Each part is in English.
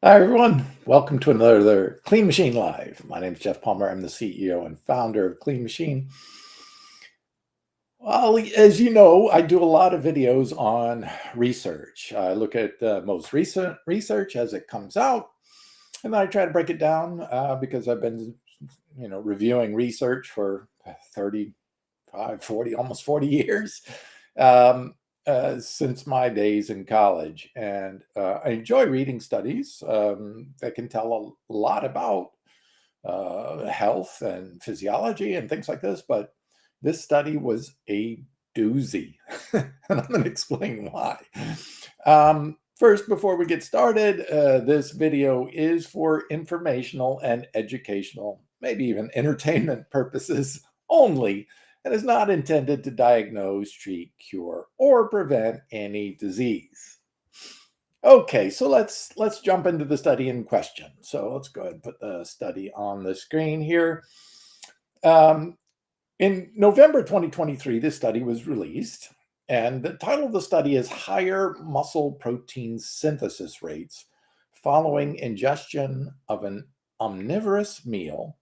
Hi, everyone. Welcome to another Clean Machine Live. My name is Geoff Palmer. I'm the CEO and founder of Clean Machine. Well, as you know, I do a lot of videos on research. I look at the most recent research as it comes out, and I try to break it down because I've been, reviewing research for 35, 40, almost 40 years. Um, since my days in college. And I enjoy reading studies that can tell a lot about health and physiology and things like this. But this study was a doozy. And I'm going to explain why. First, before we get started, this video is for informational and educational, maybe even entertainment purposes only, and is not intended to diagnose, treat, cure, or prevent any disease. Okay, so let's jump into the study in question. So let's go ahead and put the study on the screen here. Um, in November 2023, this study was released, and the title of the study is Higher Muscle Protein Synthesis Rates Following Ingestion of an Omnivorous Meal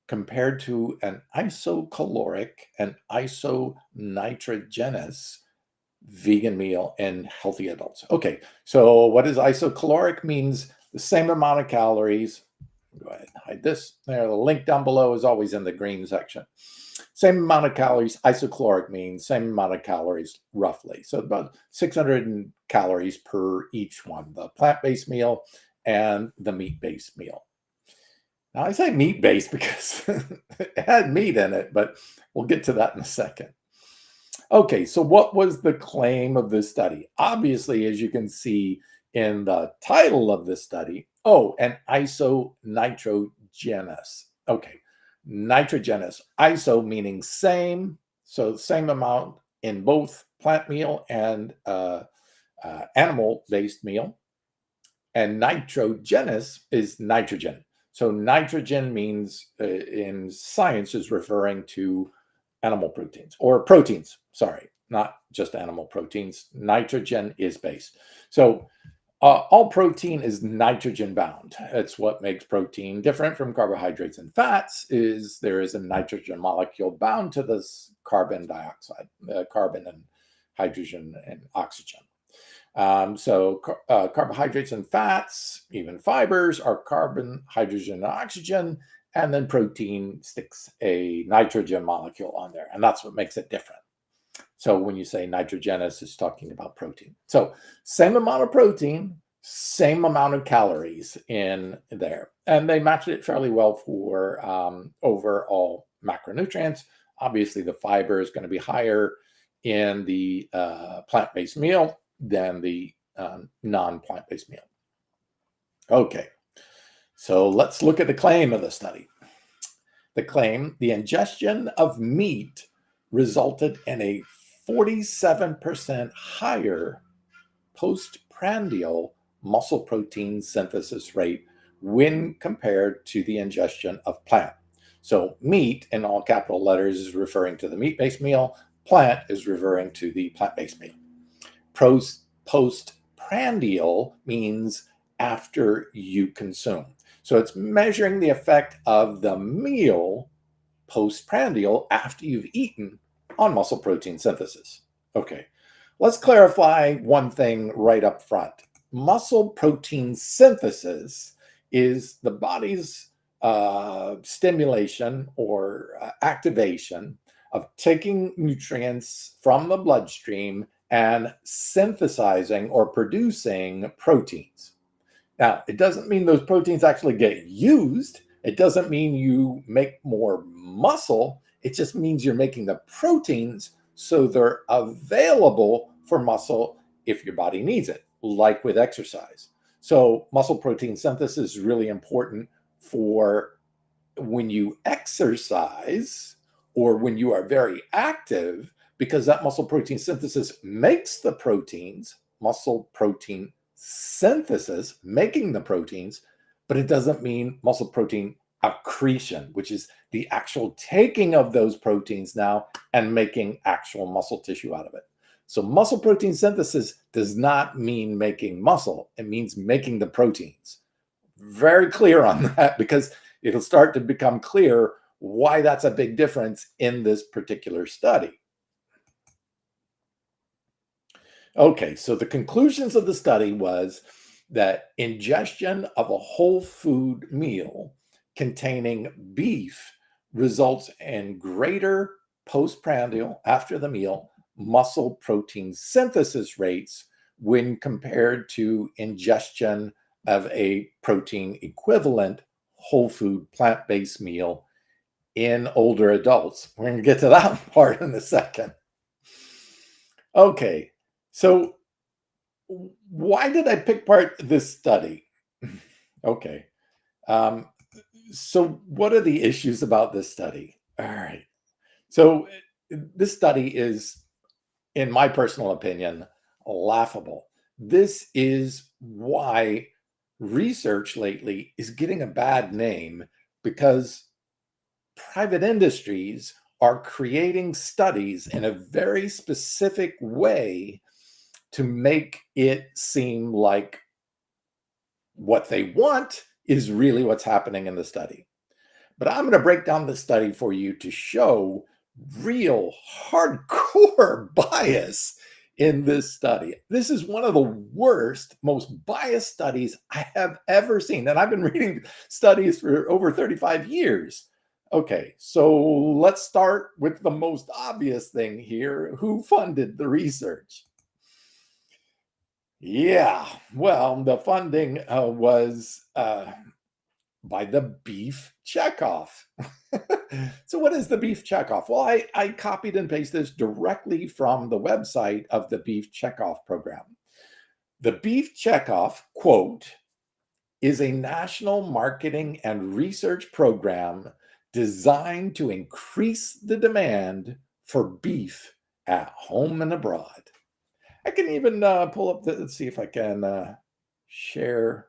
compared to an isocaloric and isonitrogenous vegan meal in healthy adults. Okay, so what is isocaloric? Means the same amount of calories. Go ahead and hide this. There, the link down below is always in the green section. Same amount of calories. Isocaloric means same amount of calories, roughly. So about 600 calories per each one, the plant-based meal and the meat-based meal. Now, I say meat-based because it had meat in it, but we'll get to that in a second. Okay, so what was the claim of this study? Obviously, as you can see in the title of this study, and isonitrogenous. Okay, nitrogenous. Iso meaning same, so same amount in both plant meal and animal-based meal. And nitrogenous is nitrogen. So nitrogen means in science is referring to animal proteins or proteins, sorry, not just animal proteins. Nitrogen is base. So all protein is nitrogen bound. That's what makes protein different from carbohydrates and fats is there is a nitrogen molecule bound to this carbon dioxide, carbon and hydrogen and oxygen. Carbohydrates and fats, even fibers, are carbon, hydrogen, and oxygen. And then protein sticks a nitrogen molecule on there. And that's what makes it different. So when you say nitrogenous, it's talking about protein. So same amount of protein, same amount of calories in there. And they matched it fairly well for overall macronutrients. Obviously, the fiber is going to be higher in the plant-based meal than the non-plant-based meal. Okay, so let's look at the claim of the study. The claim, the ingestion of meat resulted in a 47% higher postprandial muscle protein synthesis rate when compared to the ingestion of plant. So meat in all capital letters is referring to the meat-based meal. Plant is referring to the plant-based meal. Postprandial means after you consume. So it's measuring the effect of the meal postprandial after you've eaten on muscle protein synthesis. Okay, let's clarify one thing right up front. Muscle protein synthesis is the body's stimulation or activation of taking nutrients from the bloodstream and synthesizing or producing proteins. Now, it doesn't mean those proteins actually get used. It doesn't mean you make more muscle. It just means you're making the proteins so they're available for muscle if your body needs it, like with exercise. So muscle protein synthesis is really important for when you exercise or when you are very active, because that muscle protein synthesis makes the proteins, muscle protein synthesis, making the proteins, but it doesn't mean muscle protein accretion, which is the actual taking of those proteins now and making actual muscle tissue out of it. So muscle protein synthesis does not mean making muscle. It means making the proteins. very clear on that because it'll start to become clear why that's a big difference in this particular study. Okay, so the conclusions of the study was that ingestion of a whole food meal containing beef results in greater postprandial, after the meal, muscle protein synthesis rates when compared to ingestion of a protein equivalent whole food plant-based meal in older adults. We're going to get to that part in a second. Okay, so why did I pick part this study? Okay. Um, so what are the issues about this study? All right. So this study is, in my personal opinion, laughable. This is why research lately is getting a bad name, because private industries are creating studies in a very specific way to make it seem like what they want is really what's happening in the study. But I'm going to break down the study for you to show real hardcore bias in this study. This is one of the worst, most biased studies I have ever seen. And I've been reading studies for over 35 years. Okay, so let's start with the most obvious thing here. Who funded the research? Yeah, well, the funding was by the Beef Checkoff. So what is the Beef Checkoff? Well, I copied and pasted this directly from the website of the Beef Checkoff program. The Beef Checkoff, quote, is a national marketing and research program designed to increase the demand for beef at home and abroad. I can even pull up let's see if I can share.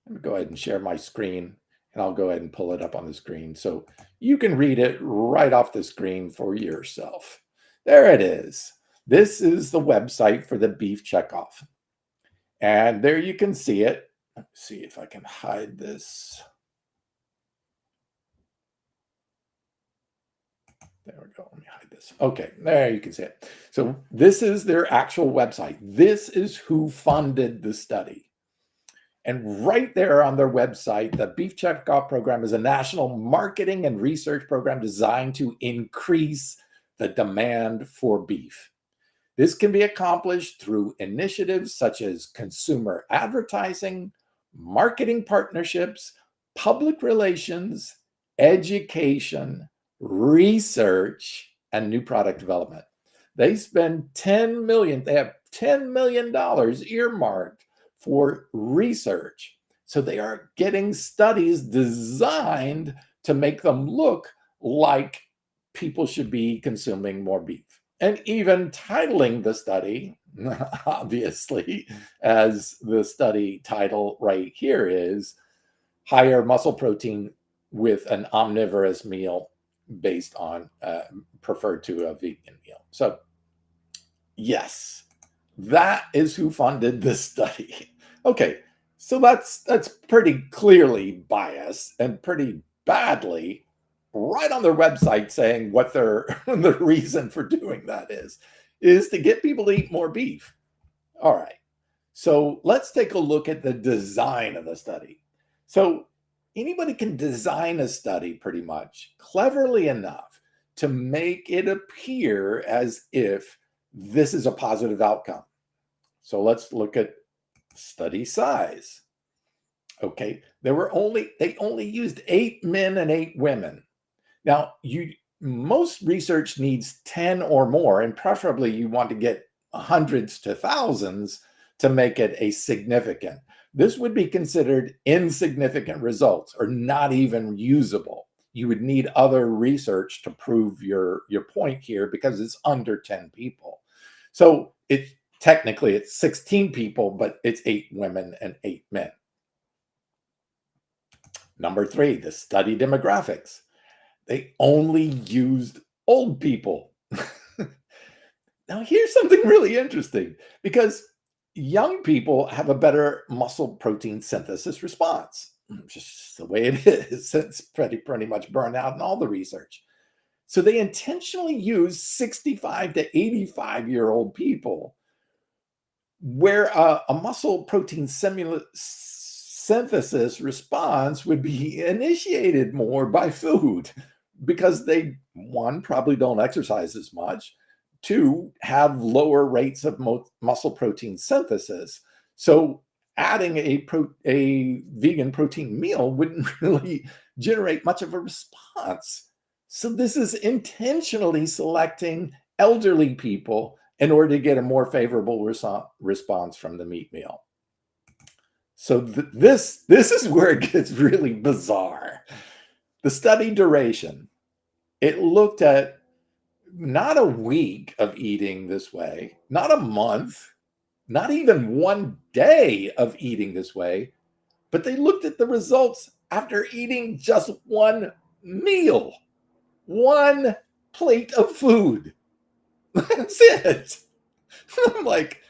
Let me go ahead and share my screen, and I'll go ahead and pull it up on the screen so you can read it right off the screen for yourself. There it is. This is the website for the Beef Checkoff. And there you can see it. Let's see if I can hide this. There we go. Let me hide this. Okay, there you can see it. So this is their actual website. This is who funded the study. And right there on their website, the Beef Checkoff program is a national marketing and research program designed to increase the demand for beef. This can be accomplished through initiatives such as consumer advertising, marketing partnerships, public relations, education, research, and new product development. They spend $10 million. They have $10 million earmarked for research. So they are getting studies designed to make them look like people should be consuming more beef. And even titling the study, obviously, as the study title right here is higher muscle protein with an omnivorous meal based on preferred to a vegan meal. So yes, that is who funded this study. Okay, so that's pretty clearly biased and pretty badly right on their website saying what the reason for doing that is to get people to eat more beef. All right, so let's take a look at the design of the study. So anybody can design a study pretty much cleverly enough to make it appear as if this is a positive outcome. So let's look at study size. Okay, they only used 8 men and 8 women. Now, most research needs 10 or more, and preferably you want to get hundreds to thousands to make it a significant. This would be considered insignificant results or not even usable. You would need other research to prove your point here because it's under 10 people. So technically it's 16 people, but it's 8 women and 8 men. Number 3, the study demographics. They only used old people. Now, here's something really interesting, because young people have a better muscle protein synthesis response. Just the way it is. It's pretty much burned out in all the research. So they intentionally use 65 to 85-year-old people where a muscle protein synthesis response would be initiated more by food because they, one, probably don't exercise as much, two, have lower rates of muscle protein synthesis. So adding a vegan protein meal wouldn't really generate much of a response. So this is intentionally selecting elderly people in order to get a more favorable response from the meat meal. So this is where it gets really bizarre. The study duration, it looked at not a week of eating this way, not a month, not even one day of eating this way, but they looked at the results after eating just one meal, one plate of food. That's it. I'm like,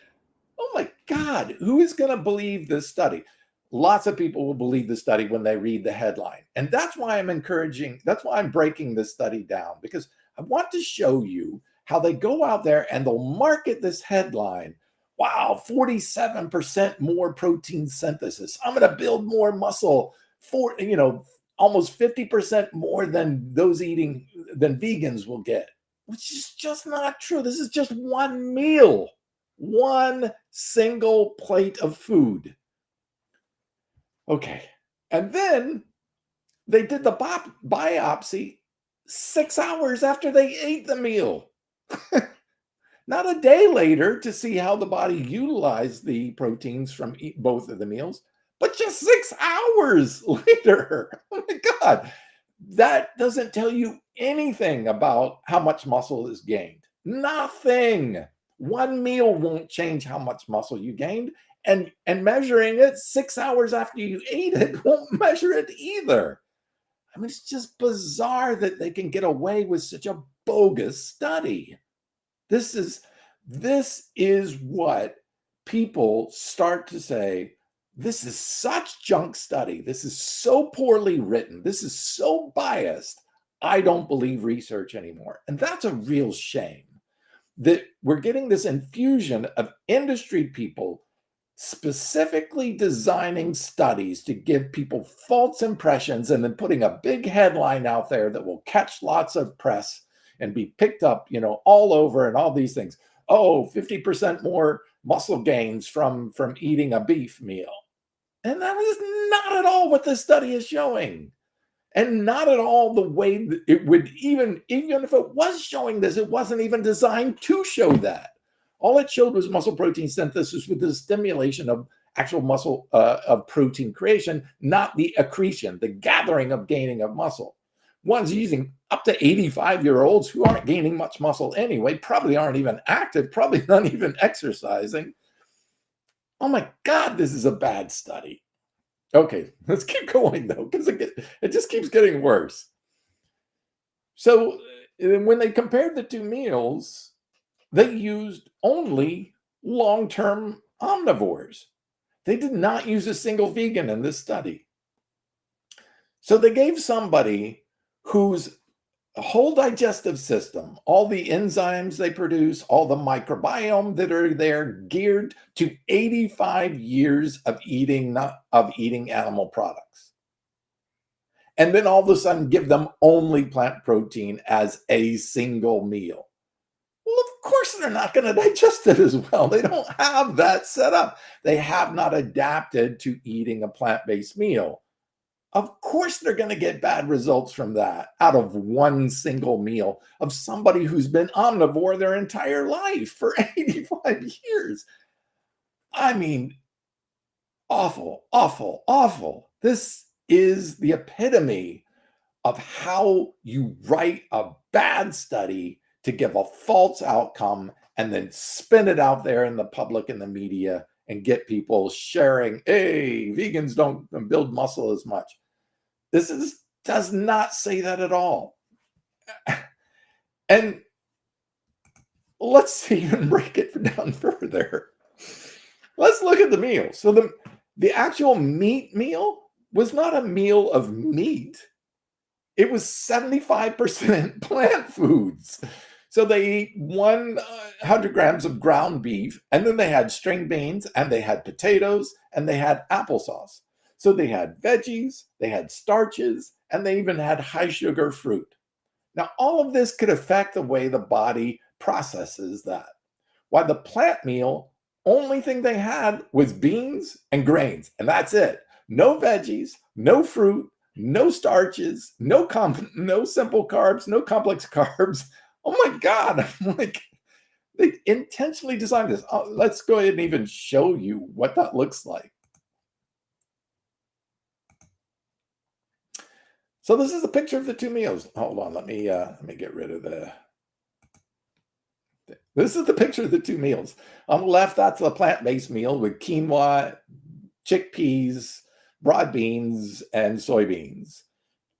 oh my God, who is going to believe this study? Lots of people will believe the study when they read the headline. And that's why I'm breaking this study down, because I want to show you how they go out there and they'll market this headline. Wow, 47% more protein synthesis. I'm going to build more muscle for, almost 50% more than than vegans will get, which is just not true. This is just one meal, one single plate of food. Okay. And then they did the biopsy 6 hours after they ate the meal. Not a day later to see how the body utilized the proteins from both of the meals, but just 6 hours later. Oh my God. That doesn't tell you anything about how much muscle is gained. Nothing. One meal won't change how much muscle you gained, and measuring it 6 hours after you ate it won't measure it either. I mean, it's just bizarre that they can get away with such a bogus study. This is what people start to say, this is such junk study. This is so poorly written. This is so biased. I don't believe research anymore. And that's a real shame that we're getting this infusion of industry people specifically designing studies to give people false impressions and then putting a big headline out there that will catch lots of press and be picked up, all over and all these things. Oh, 50% more muscle gains from eating a beef meal. And that is not at all what this study is showing. And not at all the way that it would even if it was showing this, it wasn't even designed to show that. All it showed was muscle protein synthesis with the stimulation of actual muscle of protein creation, not the accretion, the gathering of gaining of muscle. One's using up to 85-year-olds who aren't gaining much muscle anyway, probably aren't even active, probably not even exercising. Oh my God, this is a bad study. Okay, let's keep going though, because it just keeps getting worse. So when they compared the two meals, they used only long-term omnivores. They did not use a single vegan in this study. So they gave somebody whose whole digestive system, all the enzymes they produce, all the microbiome that are there, geared to 85 years of eating animal products. And then all of a sudden give them only plant protein as a single meal. Well, of course they're not going to digest it as well. They don't have that set up. They have not adapted to eating a plant-based meal. Of course they're going to get bad results from that out of one single meal of somebody who's been omnivore their entire life for 85 years. I mean, awful, awful, awful. This is the epitome of how you write a bad study to give a false outcome and then spin it out there in the public and the media and get people sharing, hey, vegans don't build muscle as much. This does not say that at all. And let's even break it down further. let's look at the meal. So the actual meat meal was not a meal of meat. It was 75% plant foods. So they eat 100 grams of ground beef, and then they had string beans, and they had potatoes, and they had applesauce. So they had veggies, they had starches, and they even had high sugar fruit. Now, all of this could affect the way the body processes that. While the plant meal, only thing they had was beans and grains, and that's it. No veggies, no fruit, no starches, no simple carbs, no complex carbs. Oh my God. I'm like, they intentionally designed this. Let's go ahead and even show you what that looks like. So this is a picture of the two meals. Hold on, let me get rid of the. This is the picture of the two meals. On the left, that's a plant-based meal with quinoa, chickpeas, broad beans, and soybeans.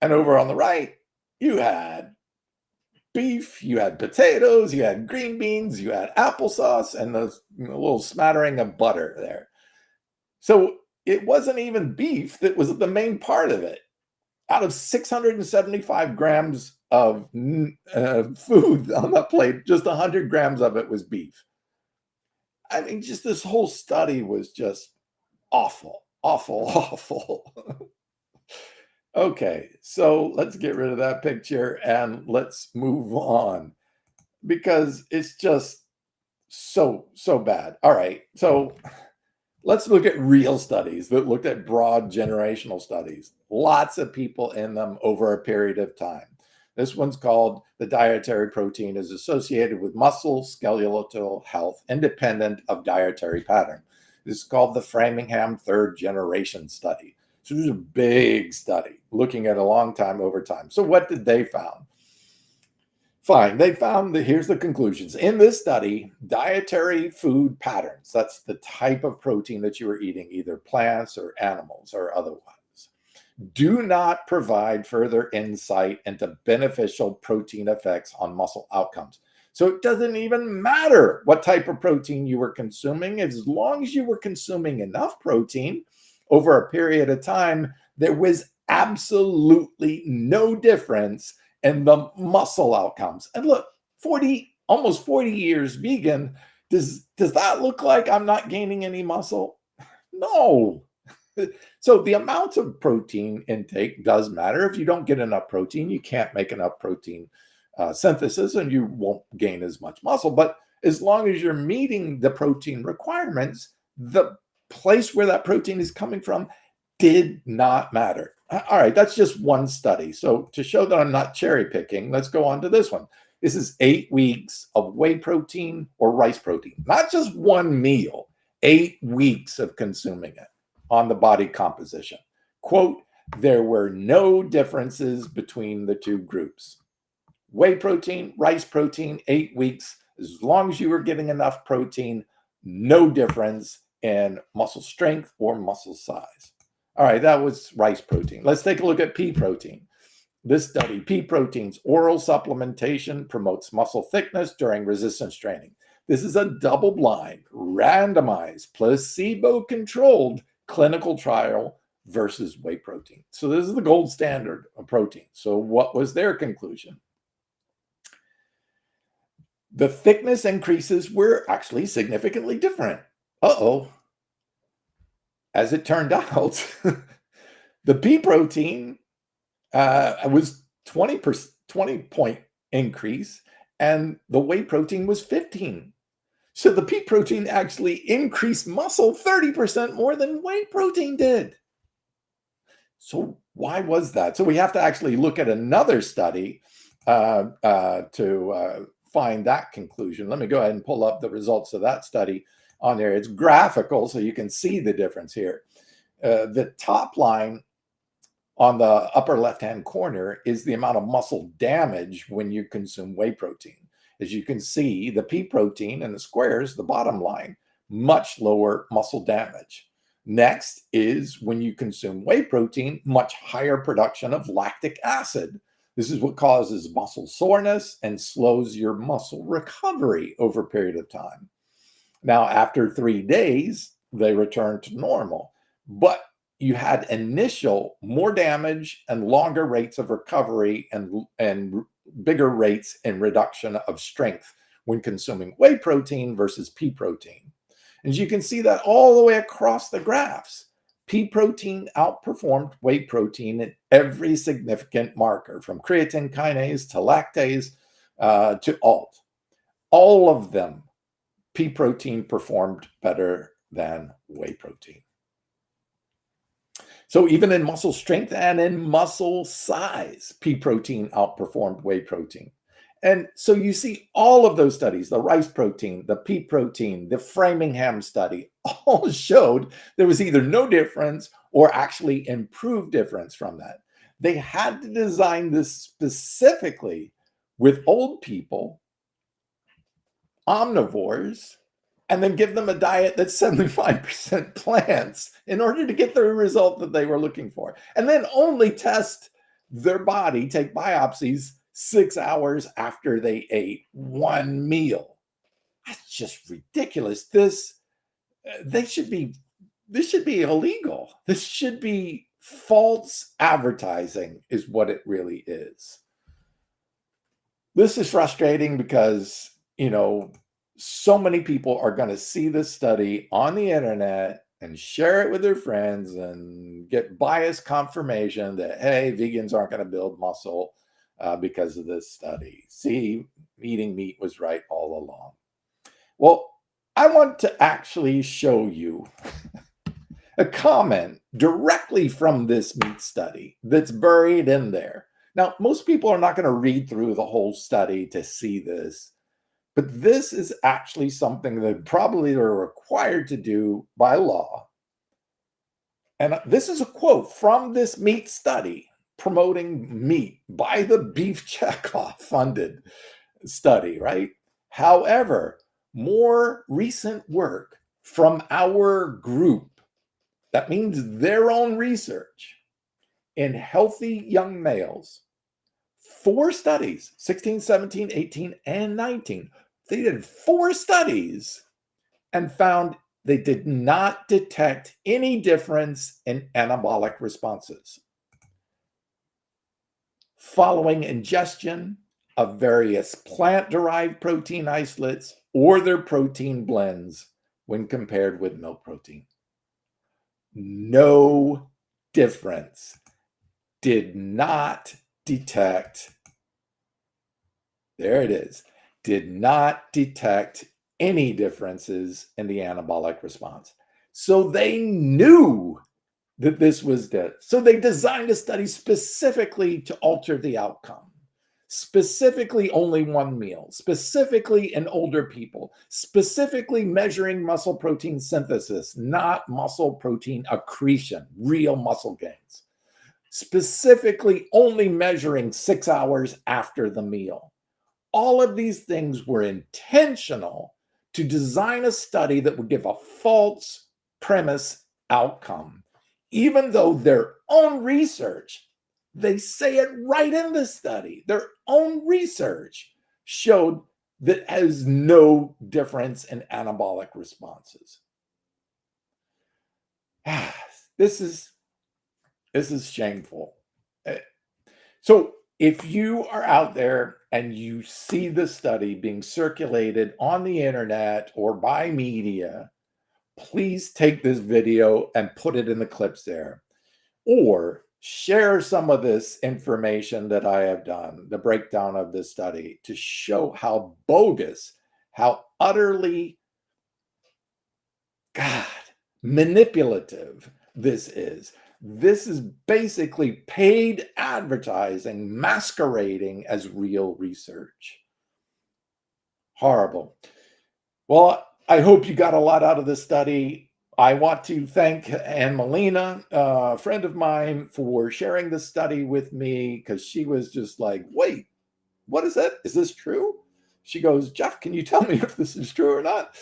And over on the right, you had beef, you had potatoes, you had green beans, you had applesauce, and a little smattering of butter there. So it wasn't even beef that was the main part of it. Out of 675 grams of food on the plate, just 100 grams of it was beef. I mean, just this whole study was just awful, awful, awful. Okay, so let's get rid of that picture and let's move on because it's just so bad. All right, so let's look at real studies that looked at broad generational studies. Lots of people in them over a period of time. This one's called The Dietary Protein is Associated with Muscle Skeletal Health Independent of Dietary Pattern. This is called the Framingham Third Generation Study. So this is a big study looking at a long time over time. So what did they found? Fine, they found that here's the conclusions. In this study, dietary food patterns, that's the type of protein that you are eating, either plants or animals or otherwise, do not provide further insight into beneficial protein effects on muscle outcomes. So it doesn't even matter what type of protein you were consuming, as long as you were consuming enough protein over a period of time, there was absolutely no difference in the muscle outcomes. And look, almost 40 years vegan, does that look like I'm not gaining any muscle? No. So the amount of protein intake does matter. If you don't get enough protein, you can't make enough protein synthesis and you won't gain as much muscle. But as long as you're meeting the protein requirements, the place where that protein is coming from did not matter. All right, that's just one study. So to show that I'm not cherry picking, let's go on to this one. This is 8 weeks of whey protein or rice protein, not just one meal, 8 weeks of consuming it on the body composition. Quote, there were no differences between the two groups. Whey protein, rice protein, 8 weeks, as long as you were getting enough protein, no difference in muscle strength or muscle size. All right, that was rice protein. Let's take a look at pea protein. This study, pea protein's oral supplementation promotes muscle thickness during resistance training. This is a double-blind, randomized, placebo-controlled clinical trial versus whey protein. So this is the gold standard of protein. So what was their conclusion? The thickness increases were actually significantly different. As it turned out, the pea protein was 20 point increase, and the whey protein was 15. So the pea protein actually increased muscle 30% more than whey protein did. So why was that? So we have to actually look at another study to find that conclusion. Let me go ahead and pull up the results of that study on there. It's graphical, so you can see the difference here. The top line on the upper left-hand corner is the amount of muscle damage when you consume whey protein. As you can see, the pea protein in the squares, the bottom line, much lower muscle damage. Next is when you consume whey protein, much higher production of lactic acid. This is what causes muscle soreness and slows your muscle recovery over a period of time. Now, after 3 days, they returned to normal. But you had initial more damage and longer rates of recovery and bigger rates in reduction of strength when consuming whey protein versus pea protein. As you can see that all the way across the graphs, pea protein outperformed whey protein in every significant marker, from creatine kinase to lactase to alt. All of them, pea protein performed better than whey protein. So even in muscle strength and in muscle size, pea protein outperformed whey protein. And so you see all of those studies, the rice protein, the pea protein, the Framingham study, all showed there was either no difference or actually improved difference from that. They had to design this specifically with old people, omnivores, and then give them a diet that's 75% plants in order to get the result that they were looking for. And then only test their body, take biopsies 6 hours after they ate one meal. That's just ridiculous. This should be illegal. This should be false advertising is what it really is. This is frustrating because, so many people are going to see this study on the internet and share it with their friends and get biased confirmation that, hey, vegans aren't going to build muscle because of this study. See, eating meat was right all along. Well, I want to actually show you a comment directly from this meat study that's buried in there. Now, most people are not going to read through the whole study to see this, but this is actually something that probably they're required to do by law. And this is a quote from this meat study promoting meat by the Beef Checkoff funded study, right? However, more recent work from our group, that means their own research, in healthy young males, 4 studies, 16, 17, 18, and 19. They did 4 studies and found they did not detect any difference in anabolic responses following ingestion of various plant-derived protein isolates or their protein blends when compared with milk protein. No difference. Did not detect, there it is, did not detect any differences in the anabolic response. So they knew that this was dead. So they designed a study specifically to alter the outcome, specifically only one meal, specifically in older people, specifically measuring muscle protein synthesis, not muscle protein accretion, real muscle gains. Specifically only measuring 6 hours after the meal. All of these things were intentional to design a study that would give a false premise outcome, even though their own research, they say it right in the study, their own research showed that has no difference in anabolic responses. This is shameful. So if you are out there and you see the study being circulated on the internet or by media, please take this video and put it in the clips there. Or share some of this information that I have done, the breakdown of this study, to show how bogus, how utterly, manipulative this is. This is basically paid advertising masquerading as real research. Horrible. Well, I hope you got a lot out of this study. I want to thank Anne Molina, a friend of mine, for sharing this study with me, because she was just like, wait, what is that? Is this true? She goes, Geoff, can you tell me if this is true or not?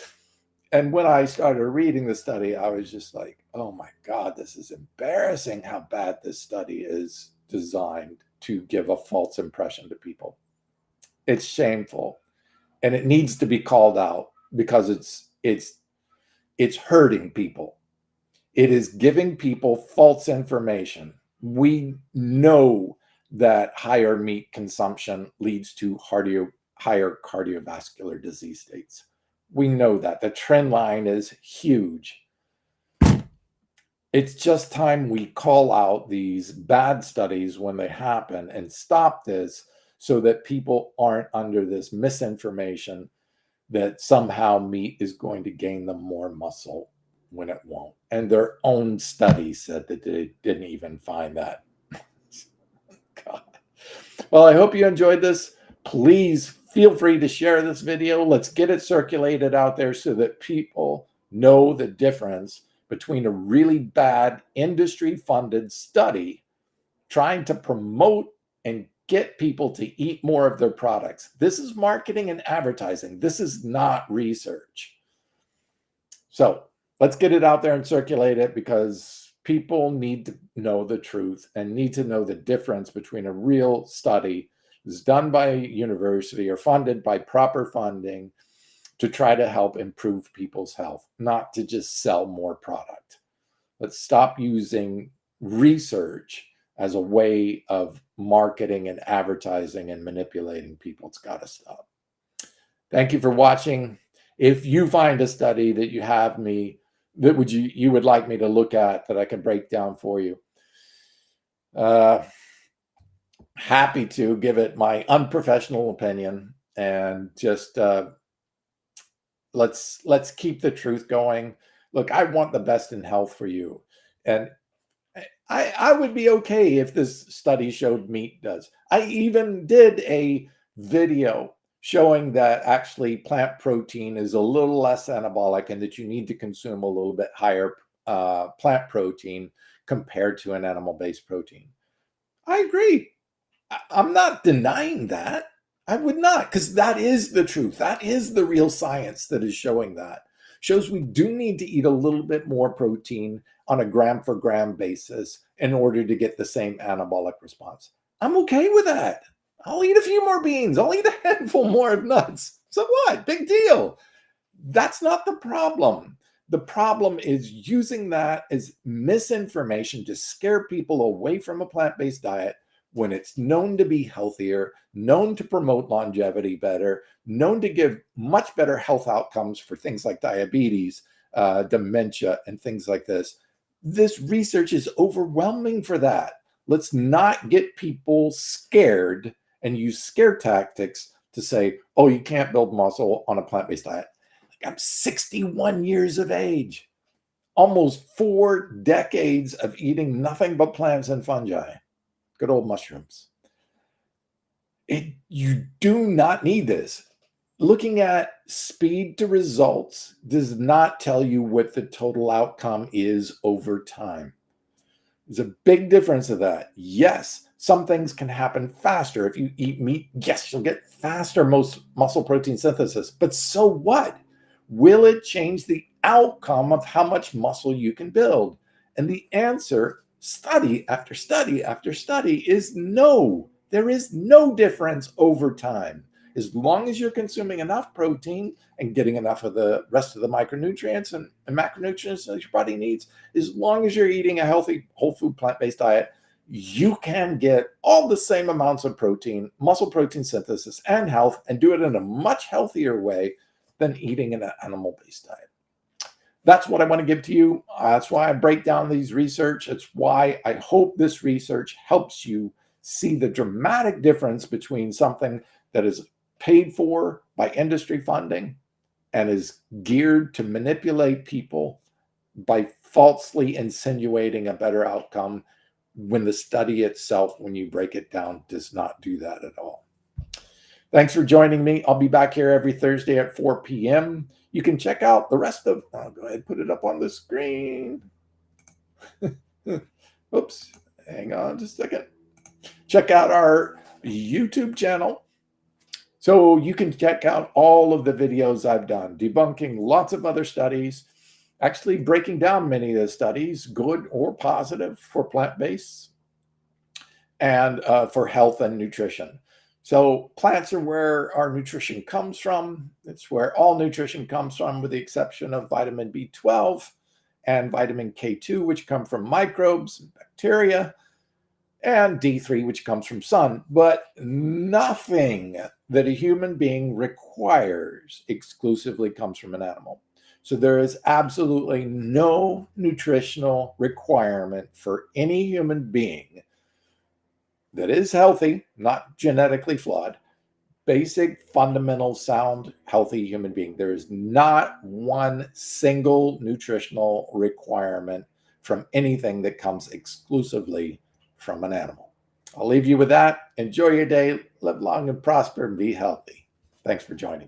And when I started reading the study, I was just like, oh my God, this is embarrassing how bad this study is designed to give a false impression to people. It's shameful. And it needs to be called out because it's hurting people. It is giving people false information. We know that higher meat consumption leads to higher cardiovascular disease states. We know that. The trend line is huge. It's just time we call out these bad studies when they happen and stop this so that people aren't under this misinformation that somehow meat is going to gain them more muscle when it won't. And their own study said that they didn't even find that. God. Well, I hope you enjoyed this. Please feel free to share this video. Let's get it circulated out there so that people know the difference between a really bad industry-funded study trying to promote and get people to eat more of their products. This is marketing and advertising. This is not research. So let's get it out there and circulate it, because people need to know the truth and need to know the difference between a real study that's done by a university or funded by proper funding to try to help improve people's health, not to just sell more product. Let's stop using research as a way of marketing and advertising and manipulating people. It's got to stop. Thank you for watching. If you find a study that you have me, that you would like me to look at, that I can break down for you, happy to give it my unprofessional opinion, and just let's keep the truth going. Look, I want the best in health for you, and I would be okay if this study showed meat does. I even did a video showing that actually plant protein is a little less anabolic and that you need to consume a little bit higher plant protein compared to an animal-based protein. I agree. I'm not denying that. I would not, because that is the truth. That is the real science that is showing that. Shows we do need to eat a little bit more protein on a gram for gram basis in order to get the same anabolic response. I'm okay with that. I'll eat a few more beans. I'll eat a handful more of nuts. So what? Big deal. That's not the problem. The problem is using that as misinformation to scare people away from a plant-based diet when it's known to be healthier, known to promote longevity better, known to give much better health outcomes for things like diabetes, dementia, and things like this. This research is overwhelming for that. Let's not get people scared and use scare tactics to say, oh, you can't build muscle on a plant-based diet. I'm 61 years of age, almost 4 decades of eating nothing but plants and fungi. Good old mushrooms. You do not need this. Looking at speed to results does not tell you what the total outcome is over time. There's a big difference of that. Yes, some things can happen faster. If you eat meat, yes, you'll get faster muscle protein synthesis. But so what? Will it change the outcome of how much muscle you can build? And the answer, study after study after study, is no. There is no difference over time. As long as you're consuming enough protein and getting enough of the rest of the micronutrients and macronutrients that your body needs, as long as you're eating a healthy, whole food, plant-based diet, you can get all the same amounts of protein, muscle protein synthesis, and health, and do it in a much healthier way than eating an animal-based diet. That's what I want to give to you. That's why I break down these research. It's why I hope this research helps you see the dramatic difference between something that is paid for by industry funding and is geared to manipulate people by falsely insinuating a better outcome, when the study itself, when you break it down, does not do that at all. Thanks for joining me. I'll be back here every Thursday at 4 p.m. You can check out the rest of, I'll go ahead and put it up on the screen. Oops, hang on just a second. Check out our YouTube channel. So you can check out all of the videos I've done, debunking lots of other studies, actually breaking down many of the studies, good or positive, for plant-based and for health and nutrition. So plants are where our nutrition comes from. It's where all nutrition comes from, with the exception of vitamin B12 and vitamin K2, which come from microbes and bacteria, and D3, which comes from sun. But nothing that a human being requires exclusively comes from an animal. So there is absolutely no nutritional requirement for any human being that is healthy, not genetically flawed, basic, fundamental, sound, healthy human being. There is not one single nutritional requirement from anything that comes exclusively from an animal. I'll leave you with that. Enjoy your day. Live long and prosper and be healthy. Thanks for joining.